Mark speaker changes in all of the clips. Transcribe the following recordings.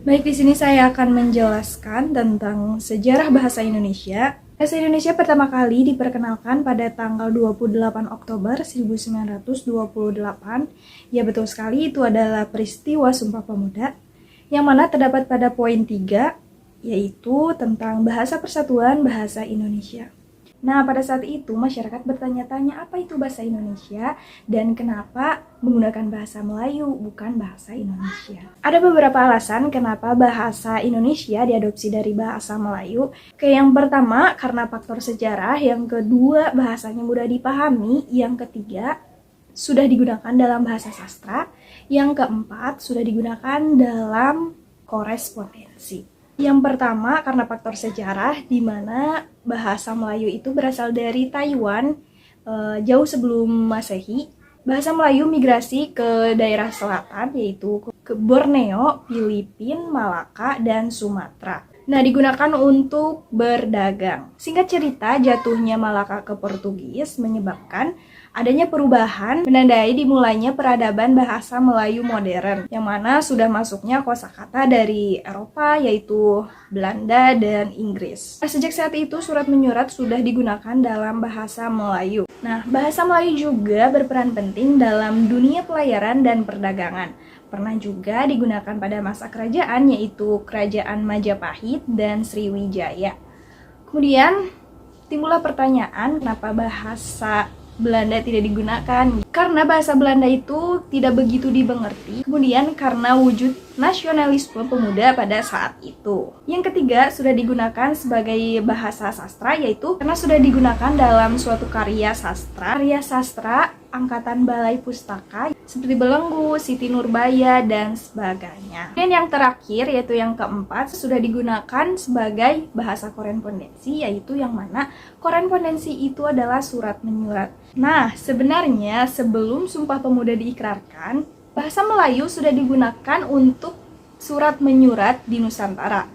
Speaker 1: Baik, di sini saya akan menjelaskan tentang sejarah bahasa Indonesia. Bahasa Indonesia pertama kali diperkenalkan pada tanggal 28 Oktober 1928. Ya, betul sekali, itu adalah peristiwa Sumpah Pemuda, yang mana terdapat pada poin 3, yaitu tentang bahasa persatuan bahasa Indonesia. Nah, pada saat itu masyarakat bertanya-tanya apa itu bahasa Indonesia dan kenapa menggunakan bahasa Melayu bukan bahasa Indonesia. Ada beberapa alasan kenapa bahasa Indonesia diadopsi dari bahasa Melayu. Yang pertama karena faktor sejarah, yang kedua bahasanya mudah dipahami, yang ketiga sudah digunakan dalam bahasa sastra, yang keempat sudah digunakan dalam korespondensi. Yang pertama karena faktor sejarah, di mana bahasa Melayu itu berasal dari Taiwan jauh sebelum Masehi. Bahasa Melayu migrasi ke daerah selatan, yaitu ke Borneo, Filipina, Malaka, dan Sumatera. Nah, digunakan untuk berdagang. Singkat cerita, jatuhnya Malaka ke Portugis menyebabkan adanya perubahan menandai dimulainya peradaban bahasa Melayu modern, yang mana sudah masuknya kosakata dari Eropa, yaitu Belanda dan Inggris. Sejak saat itu, surat menyurat sudah digunakan dalam bahasa Melayu. Nah, bahasa Melayu juga berperan penting dalam dunia pelayaran dan perdagangan. Pernah juga digunakan pada masa kerajaan, yaitu Kerajaan Majapahit dan Sriwijaya. Kemudian timbullah pertanyaan, kenapa bahasa Belanda tidak digunakan? Karena bahasa Belanda itu tidak begitu dimengerti. Kemudian karena wujud nasionalisme pemuda pada saat itu. Yang ketiga, sudah digunakan sebagai bahasa sastra, yaitu karena sudah digunakan dalam suatu karya sastra. Karya sastra angkatan Balai Pustaka seperti Belenggu, Siti Nurbaya, dan sebagainya. Dan yang terakhir, yaitu yang keempat, sudah digunakan sebagai bahasa korespondensi, yaitu yang mana korespondensi itu adalah surat menyurat. Nah, sebenarnya sebelum Sumpah Pemuda diikrarkan, bahasa Melayu sudah digunakan untuk surat menyurat di Nusantara.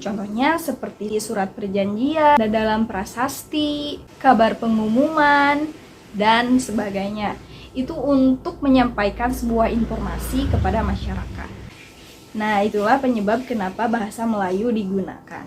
Speaker 1: Contohnya seperti surat perjanjian, dalam prasasti, kabar pengumuman, dan sebagainya. Itu untuk menyampaikan sebuah informasi kepada masyarakat. Nah, itulah penyebab kenapa bahasa Melayu digunakan.